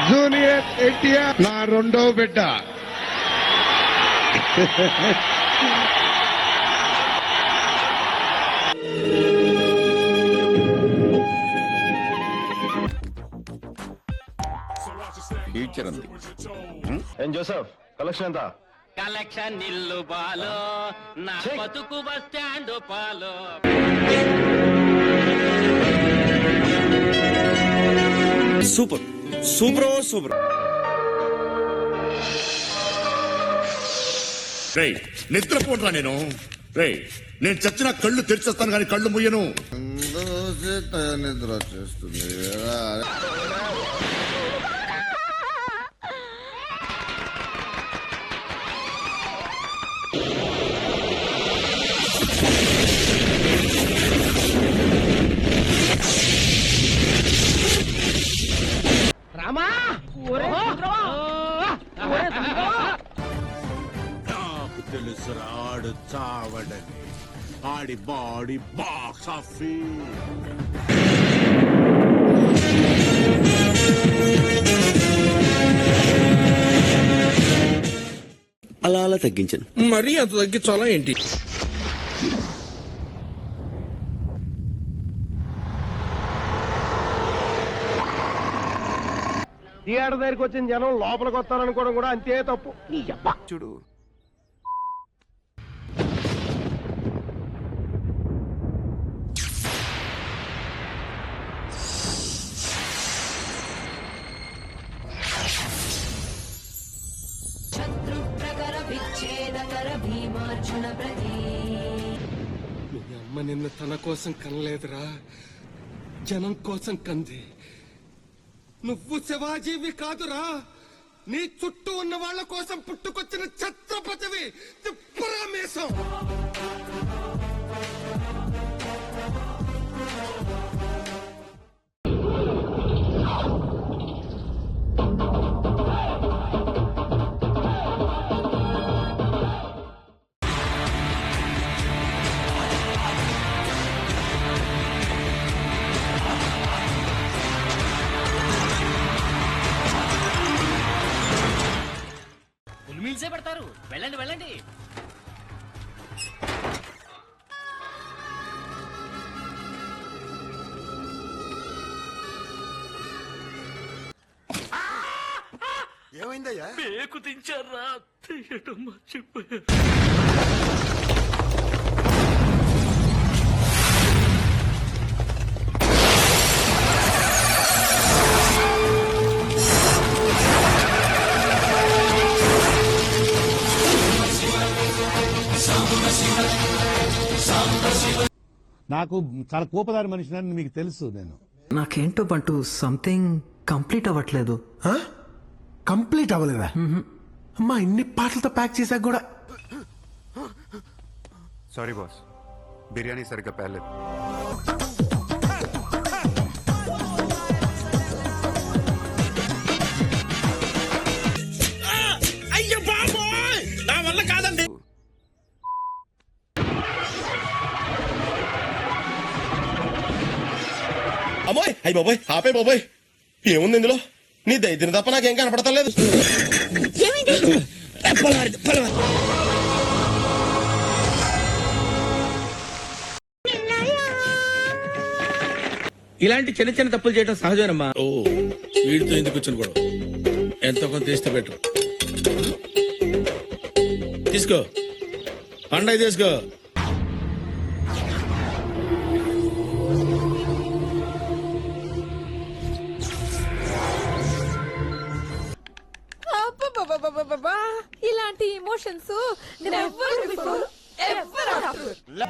Junior NTR నా రెండో బిడ్డ. ఫ్యూచర్ ఉంది. ఏం జోసెఫ్ కలెక్షన్ ఎంత? కలెక్షన్ నిల్లు బాలో నా బతుకు బస్ స్టాండ్ పాలో. Super super super. రే నిద్రపోట్రా నేను. రే నేను చచ్చిన కళ్ళు తెరిచేస్తాను కానీ కళ్ళు ముయ్యను. నిద్ర వచ్చేస్తుంది. రామా నాకు తెలుసురా ఆడు చావడని. ఆడి బాడీ బాక్స్ ఆఫీస్. అలా అలా తగ్గించాను. మరీ అంత తగ్గించాలా ఏంటి? థియేటర్ దగ్గరికి వచ్చిన జనం లోపలికి వస్తారనుకోవడం కూడా అంతే తప్పు. చూడు మీ అమ్మ నిన్ను తన కోసం కనలేదురా, జనం కోసం కంది. నువ్వు శివాజీవి కాదురా, నీ చుట్టూ ఉన్న వాళ్ళ కోసం పుట్టుకొచ్చిన ఛత్రపతివి. తిప్పరామేశం. మిల్సే పెడతారు. వెళ్ళండి వెళ్ళండి. ఏమైందయ్యా? పేకు తించారా? తీయటం మర్చిపోయారు. నాకు చాలా కోపదారి మనిషిని మీకు తెలుసు. నేను నాకేంటో బంటూ సంథింగ్ కంప్లీట్ అవ్వట్లేదు. కంప్లీట్ అవ్వలేదా? అమ్మా ఇన్ని పాటలతో ప్యాక్ చేశాక కూడా. సారీ బాస్, బిర్యానీ సరిగ్గా పేర్లేదు. అయ్యో బాబోయ్, నా వల్ల కాదండి. అమ్మోయ్ అయ్యి బాబోయ్, ఆపే బాబోయ్. ఏముంది ఇందులో? నీ దైద్యం తప్ప నాకేం కనపడతలేదు. ఇలాంటి చిన్న చిన్న తప్పులు చేయడం సహజమేనమ్మా. ఓ వీడితో ఎందుకు వచ్చిన గొడవ? ఎంత కొంత తీస్తే బెటర్. తీసుకో పండగ తీసుకో. ఇలాంటి ఎమోషన్స్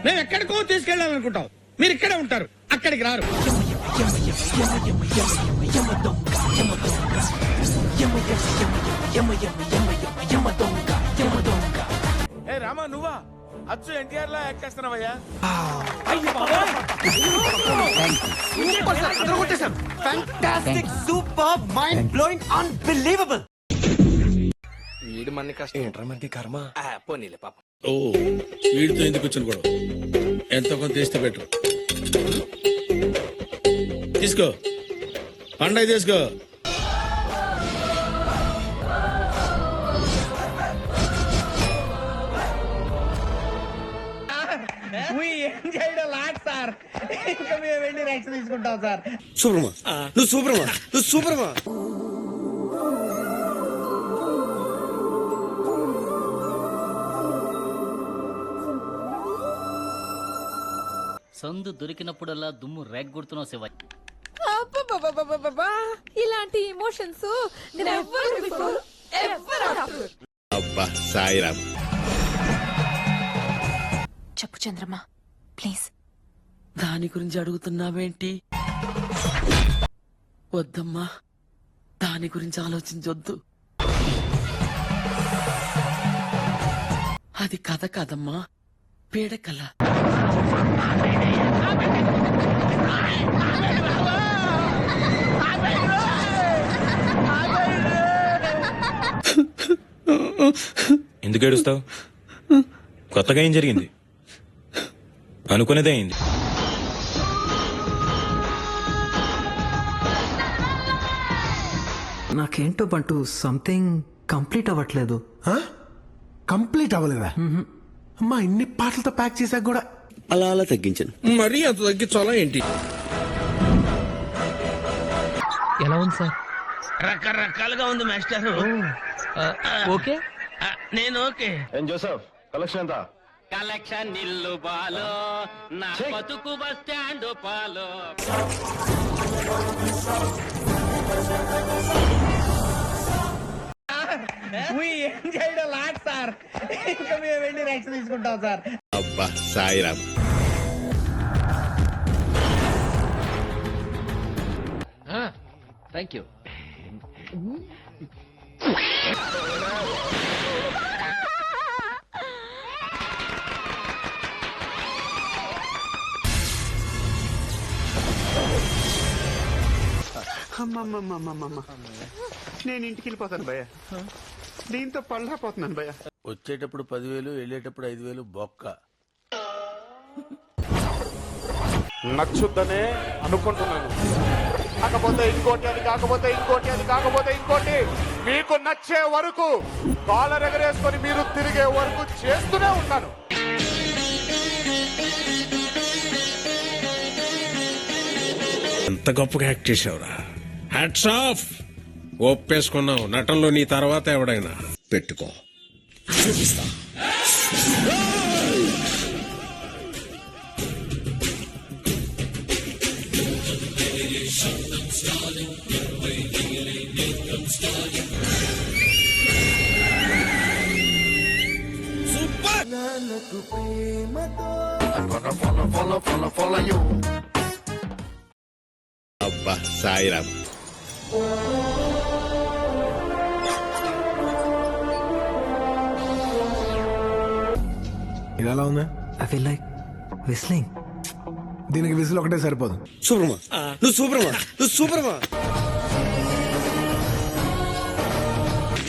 మేము ఎక్కడికో తీసుకెళ్ళాలనుకుంటాం, మీరు ఇక్కడే ఉంటారు, అక్కడికి రారు. ఏ రామా నువ్వా? అచ్చు ఎన్టీఆర్ లా యాక్ట్ చేస్తున్నావయ్యా. Fantastic, super, mind blowing, unbelievable. వీడు మన కష్టం ఏంట్రా, మనకి కర్మ. పోనీలే పాపం. ఓ వీడితో ఎందుకు వచ్చిన గొడవ? ఎంత కొంత తీస్తే బెటర్. తీసుకో పండగ తీసుకో. చేయడం లాట్ సార్. ఇంకా మేము వెళ్ళి రైట్స్ తీసుకుంటాం సార్. సూపర్మా నువ్వు సూపర్మా నువ్వు సూపర్మా. సందు దొరికినప్పుడల్లా దుమ్ము రేగ్గొడుతున్నావు శివ. అబ్బబ్బబ్బబ్బబ్బబ్బా! ఇలాంటి emotions never before ever after. అబ్బా సాయిరామ్. చెప్పు చంద్రమా ప్లీజ్. దాని గురించి అడుగుతున్నావేంటి? వద్దమ్మా, దాని గురించి ఆలోచించొద్దు. అది కథ కాదమ్మా, పీడకల. ఎందుకు ఏడుస్తావు? కొత్తగా ఏం జరిగింది? అనుకునేదే అయింది. నాకేంటో బంటూ సంథింగ్ కంప్లీట్ అవ్వట్లేదు. కంప్లీట్ అవ్వలేదా? అమ్మా ఇన్ని పాటలతో ప్యాక్ చేశాక కూడా అలా అలా తగ్గించాను. మరీ అంత తగ్గించాలా ఏంటి? ఎలా ఉంది సార్? రకరకాలుగా ఉంది మాస్టర్. ఓకే నేను ఓకే. జోసెఫ్ కలెక్షన్ ఎంత? కలెక్షన్ నిల్లు బాలో, నా బతుకు బస్ స్టాండ్ పాలో. ఏం చేయడం లాట్ సార్. ఇంకా మేము వెళ్ళి రైట్స్ తీసుకుంటాం సార్. అబ్బా సాయిరామ్. Thank you. నేను ఇంటికి వెళ్ళిపోతాను భయ్య. దీంతో పళ్ళపోతున్నాను భయ్య. వచ్చేటప్పుడు 10,000, వెళ్ళేటప్పుడు 5,000 బొక్క. నచ్చుద్దనే అనుకుంటున్నాను. కాకపోతే ఇంకోటి అది, కాకపోతే ఇంకోటి అది, కాకపోతే ఇంకోటి. మీకు నచ్చే వరకు, కాలర్ ఎగరేసుకొని మీరు తిరిగే వరకు చేస్తూనే ఉంటాను. ఎంత గొప్పగా యాక్ట్ చేసావురా. Hats off. ఒప్పేసుకున్నావు. నటనలో నీ తర్వాత ఎవడైనా పెట్టుకో. చూపిస్తా. అబ్బా సాయిరామ్. ఇది ఎలా ఉంది? I feel like whistling. దీనికి విసులు ఒకటే సరిపోదు. సూపర్మా నువ్వు సూపర్మా నువ్వు సూపర్మా.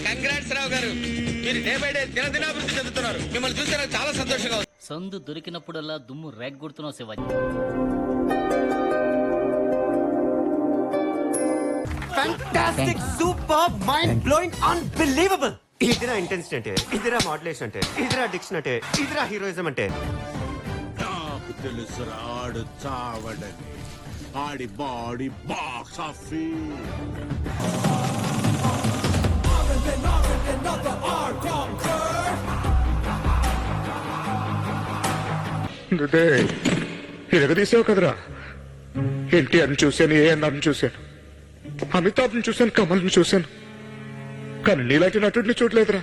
కంగ్రాట్స్ రావు గారు, మీరు డే బై డే దినదినాభివృద్ధి చెందుతున్నారు. మిమ్మల్ని చూస్తే నాకు చాలా సంతోషంగా ఉంది. సందు దొరికినప్పుడల్లా దుమ్ము రేగ్గొడుతున్నావు Shiva. Fantastic, super, mind blowing, unbelievable. ఇదిరా ఇంటెన్సిటీ అంటే, ఇదిరా మాడ్యులేషన్ అంటే, ఇదిరా డిక్షన్ అంటే, ఇదిరా హీరోయిజం అంటే. నాకు తెలుసురా ఆడు చావడని. ఆడి బాడీ బాక్స్ ఆఫీస్. ఎరగదీసావు కదరా. ఎన్టీఆర్ని చూశాను, ఏఎన్ఆర్ని చూశాను, అమితాబ్ని చూశాను, కమల్ని చూశాను, కానీ నీలాంటి నటుడిని చూడలేదురా.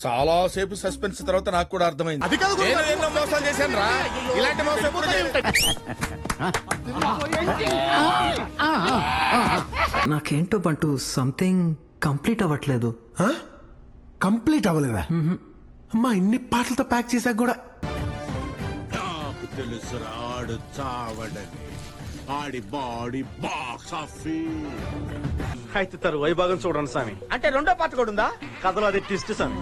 చాలా సేపు సస్పెన్స్ తర్వాత నాకు కూడా అర్థమైంది. అది కాదు గురువు గారు. నేను ఎన్నో మోసాలు చేశాను రా. ఇలాంటి మోసం ఎప్పుడు చేయలేదు. నాకేంటో బంటూ సంథింగ్ కంప్లీట్ అవ్వట్లేదు. కంప్లీట్ అవ్వలేదా? అమ్మా ఇన్ని పాటలతో ప్యాక్ చేశాక కూడా నాకు తెలుసురా ఆడు చావడని. ఆడి బాడీ బాక్స్ ఆఫీస్. అయితే తరు వైభాగం చూడండి స్వామి. అంటే రెండో పాట కూడా ఉందా? కథలో అది ట్విస్ట్ స్వామి.